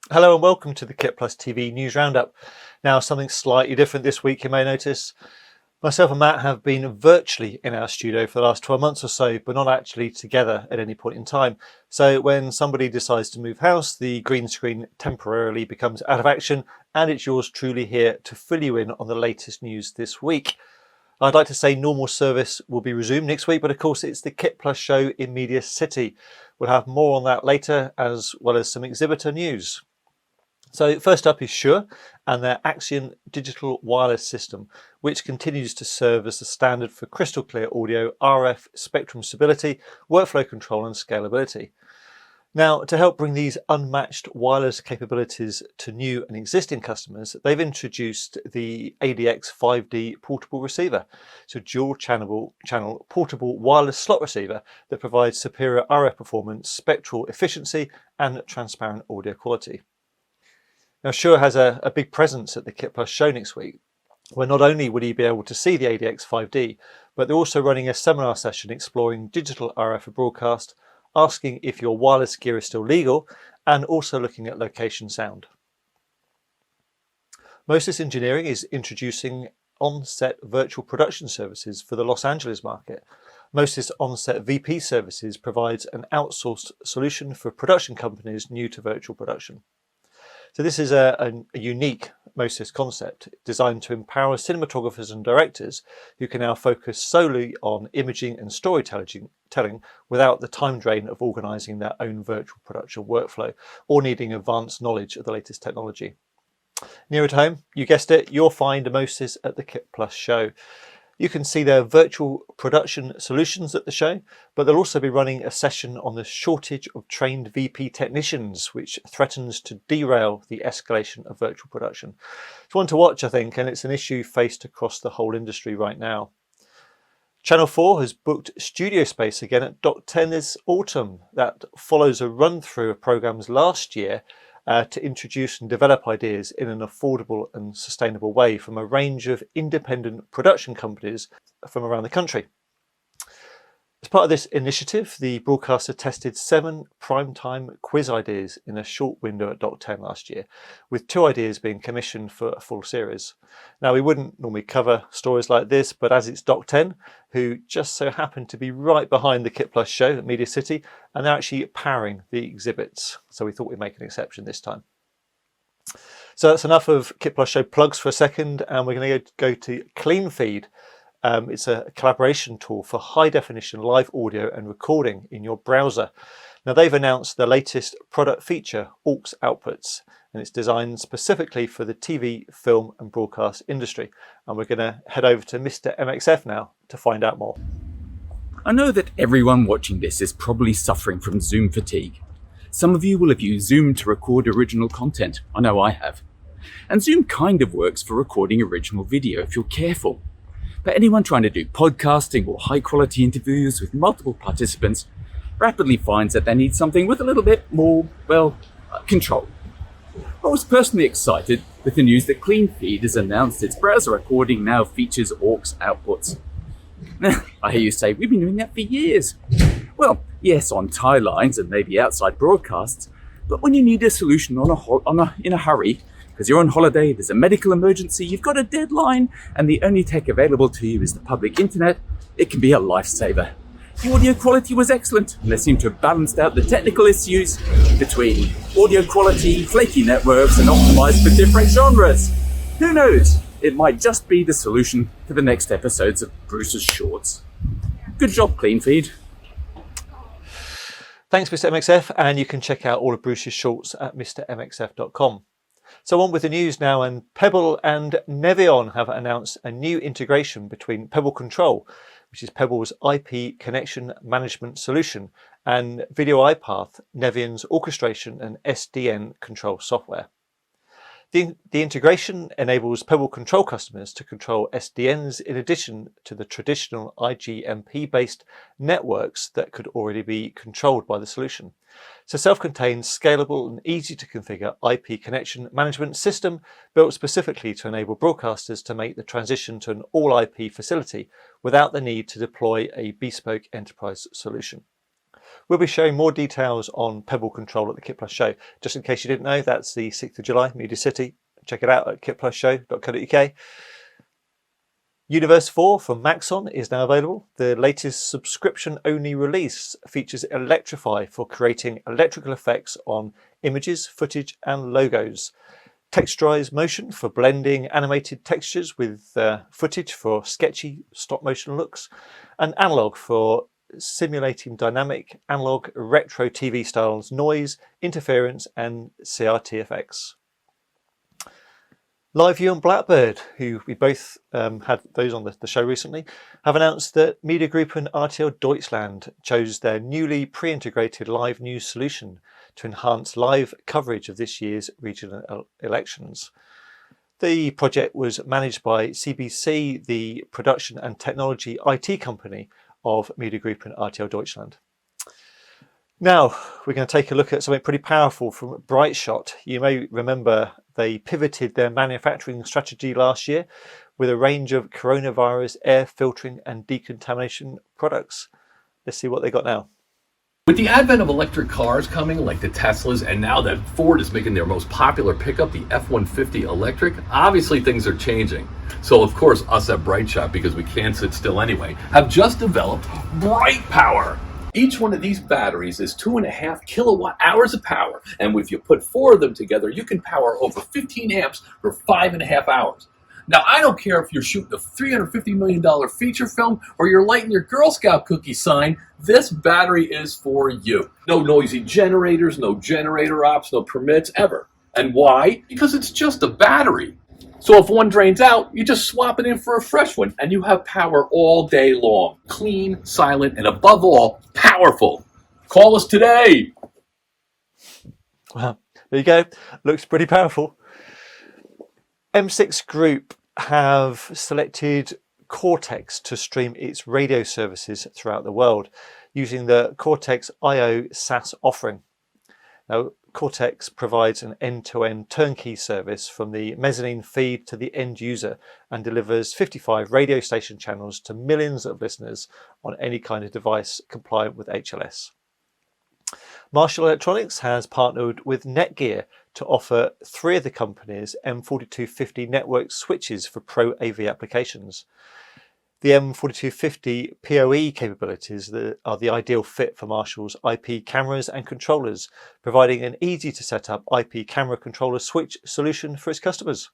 Hello and welcome to the KitPlus TV News Roundup. Now, something slightly different this week, you may notice. Myself and Matt have been virtually in our studio for the last 12 months or so, but not actually together at any point in time. So when somebody decides to move house, the green screen temporarily becomes out of action, and it's yours truly here to fill you in on the latest news this week. I'd like to say normal service will be resumed next week, but of course it's the KitPlus show in Media City. We'll have more on that later, as well as some exhibitor news. So first up is Shure and their Axion digital wireless system, which continues to serve as the standard for crystal clear audio, RF spectrum stability, workflow control and scalability. Now, to help bring these unmatched wireless capabilities to new and existing customers, they've introduced the ADX 5D portable receiver. It's a dual channel portable wireless slot receiver that provides superior RF performance, spectral efficiency and transparent audio quality. Now, Shure has a big presence at the KitPlus show next week, where not only will you be able to see the ADX 5D, but they're also running a seminar session exploring digital RF for broadcast, asking if your wireless gear is still legal, and also looking at location sound. Mo-Sys Engineering is introducing on-set virtual production services for the Los Angeles market. Mo-Sys On-Set VP Services provides an outsourced solution for production companies new to virtual production. So this is a unique Mo-Sys concept designed to empower cinematographers and directors who can now focus solely on imaging and storytelling without the time drain of organising their own virtual production workflow or needing advanced knowledge of the latest technology. Near at home, you guessed it, you'll find a Mo-Sys at the KitPlus show. You can see their virtual production solutions at the show, but they'll also be running a session on the shortage of trained VP technicians, which threatens to derail the escalation of virtual production. It's one to watch, I think, and it's an issue faced across the whole industry right now. Channel 4 has booked studio space again at Dock 10 this autumn. That follows a run-through of programmes last year to introduce and develop ideas in an affordable and sustainable way from a range of independent production companies from around the country. As part of this initiative, the broadcaster tested 7 primetime quiz ideas in a short window at Dock 10 last year, with 2 ideas being commissioned for a full series. Now, we wouldn't normally cover stories like this, but as it's Dock 10, who just so happened to be right behind the KitPlus show at Media City, and they're actually powering the exhibits. So we thought we'd make an exception this time. So that's enough of KitPlus show plugs for a second, and we're going to go to Cleanfeed. It's a collaboration tool for high definition live audio and recording in your browser. Now, they've announced the latest product feature, aux outputs, and it's designed specifically for the TV, film and broadcast industry. And we're going to head over to MrMXF now to find out more. I know that everyone watching this is probably suffering from Zoom fatigue. Some of you will have used Zoom to record original content. I know I have. And Zoom kind of works for recording original video if you're careful. But anyone trying to do podcasting or high-quality interviews with multiple participants rapidly finds that they need something with a little bit more, control. I was personally excited with the news that Cleanfeed has announced its browser recording now features aux outputs. I hear you say, we've been doing that for years. Well, yes, on tie lines and maybe outside broadcasts, but when you need a solution in a hurry, because you're on holiday, there's a medical emergency, you've got a deadline, and the only tech available to you is the public internet, it can be a lifesaver. The audio quality was excellent, and they seem to have balanced out the technical issues between audio quality, flaky networks, and optimized for different genres. Who knows? It might just be the solution for the next episodes of Bruce's Shorts. Good job, Cleanfeed. Thanks, MrMXF, and you can check out all of Bruce's shorts at mrmxf.com. So on with the news now, and Pebble and Nevion have announced a new integration between Pebble Control, which is Pebble's IP connection management solution, and VideoIPath, Nevion's orchestration and SDN control software. The integration enables Pebble Control customers to control SDNs in addition to the traditional IGMP-based networks that could already be controlled by the solution. It's a self-contained, scalable and easy to configure IP connection management system built specifically to enable broadcasters to make the transition to an all-IP facility without the need to deploy a bespoke enterprise solution. We'll be sharing more details on Pebble Control at the KitPlus show. Just in case you didn't know, that's the 6th of July, Media City. Check it out at kitplusshow.co.uk. Universe 4 from Maxon is now available. The latest subscription-only release features Electrify for creating electrical effects on images, footage and logos. Texturized motion for blending animated textures with footage for sketchy stop-motion looks. And analog for simulating dynamic analog retro TV styles, noise, interference and CRT effects. LiveU and Blackbird, who we both had those on the show recently, have announced that Mediengruppe RTL Deutschland chose their newly pre-integrated live news solution to enhance live coverage of this year's regional elections. The project was managed by CBC, the production and technology IT company of Mediengruppe RTL Deutschland. Now, we're going to take a look at something pretty powerful from BriteShot. You may remember they pivoted their manufacturing strategy last year with a range of coronavirus air filtering and decontamination products. Let's see what they got now. With the advent of electric cars coming, like the Teslas, and now that Ford is making their most popular pickup, the F-150 electric, obviously things are changing. So of course, us at BriteShot, because we can't sit still anyway, have just developed Bright Power. Each one of these batteries is 2.5 kilowatt hours of power, and if you put 4 of them together, you can power over 15 amps for 5.5 hours. Now, I don't care if you're shooting a $350 million feature film or you're lighting your Girl Scout cookie sign, this battery is for you. No noisy generators, no generator ops, no permits, ever. And why? Because it's just a battery. So if one drains out, you just swap it in for a fresh one, and you have power all day long. Clean, silent, and above all, powerful. Call us today. Well, there you go. Looks pretty powerful. M6 Group have selected Quortex to stream its radio services throughout the world using the Quortex IO SaaS offering. Now, Quortex provides an end-to-end turnkey service from the mezzanine feed to the end user and delivers 55 radio station channels to millions of listeners on any kind of device compliant with HLS. Marshall Electronics has partnered with NETGEAR to offer 3 of the company's M4250 network switches for Pro AV applications. The M4250 PoE capabilities are the ideal fit for Marshall's IP cameras and controllers, providing an easy to set up IP camera controller switch solution for its customers.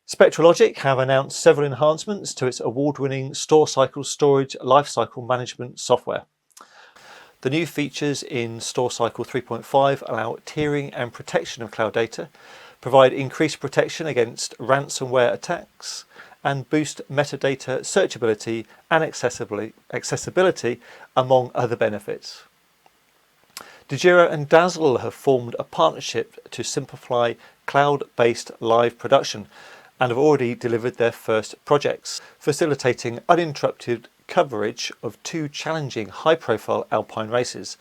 Spectra Logic have announced several enhancements to its award-winning StorCycle Storage Lifecycle Management software. The new features in StorCycle 3.5 allow tiering and protection of cloud data, provide increased protection against ransomware attacks, and boost metadata searchability and accessibility, among other benefits. Dejero and Dazzl have formed a partnership to simplify cloud-based live production and have already delivered their first projects, facilitating uninterrupted coverage of 2 challenging high-profile alpine races.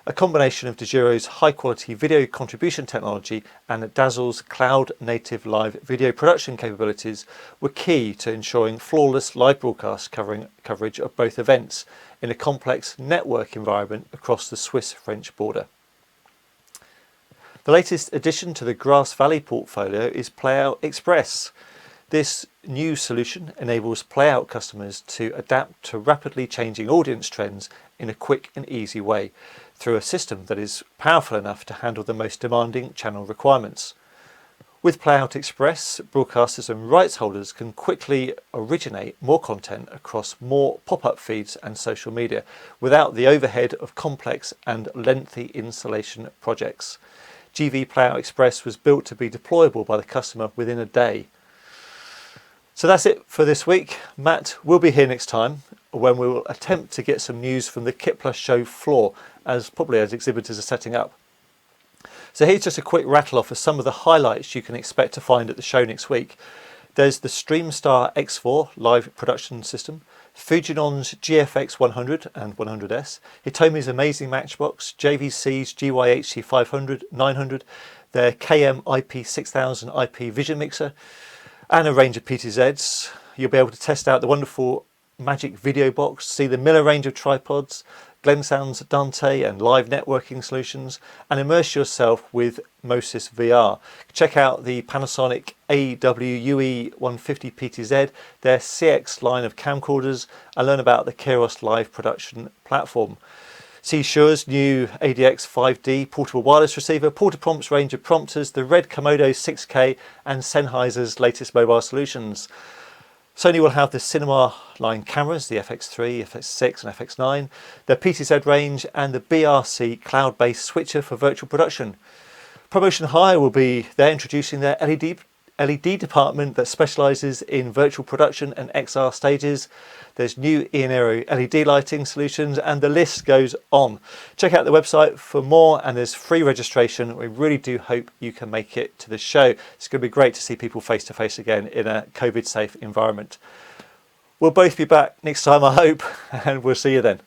A combination of Dejero's high-quality video contribution technology and Dazzl's cloud-native live video production capabilities were key to ensuring flawless live broadcast coverage of both events in a complex network environment across the Swiss-French border. The latest addition to the Grass Valley portfolio is Playout Express. This new solution enables Playout customers to adapt to rapidly changing audience trends in a quick and easy way through a system that is powerful enough to handle the most demanding channel requirements. With Playout Express, broadcasters and rights holders can quickly originate more content across more pop-up feeds and social media without the overhead of complex and lengthy installation projects. GV Playout Express was built to be deployable by the customer within a day. So that's it for this week. Matt will be here next time when we will attempt to get some news from the KitPlus show floor, as exhibitors are setting up. So here's just a quick rattle off of some of the highlights you can expect to find at the show next week. There's the StreamStar X4 live production system, Fujinon's GFX 100 and 100S, Hitomi's amazing Matchbox, JVC's GYHC 500, 900, their KM IP6000 IP Vision Mixer, and a range of PTZs. You'll be able to test out the wonderful Magic Video Box, see the Miller range of tripods, Glensound's Dante and live networking solutions, and immerse yourself with Mo-Sys VR. Check out the Panasonic AWUE150 PTZ, their CX line of camcorders, and learn about the Keros live production platform. See Shure's new ADX 5D portable wireless receiver, Portaprompt's range of prompters, the Red Komodo 6K, and Sennheiser's latest mobile solutions. Sony will have the Cinema line cameras, the FX3, FX6 and FX9, the PTZ range, and the BRC cloud-based switcher for virtual production. Promotion Hire will be there introducing their LED department that specialises in virtual production and XR stages. There's new Aero LED lighting solutions, and the list goes on. Check out the website for more, and there's free registration. We really do hope you can make it to the show. It's going to be great to see people face to face again in a COVID-safe environment. We'll both be back next time, I hope, and we'll see you then.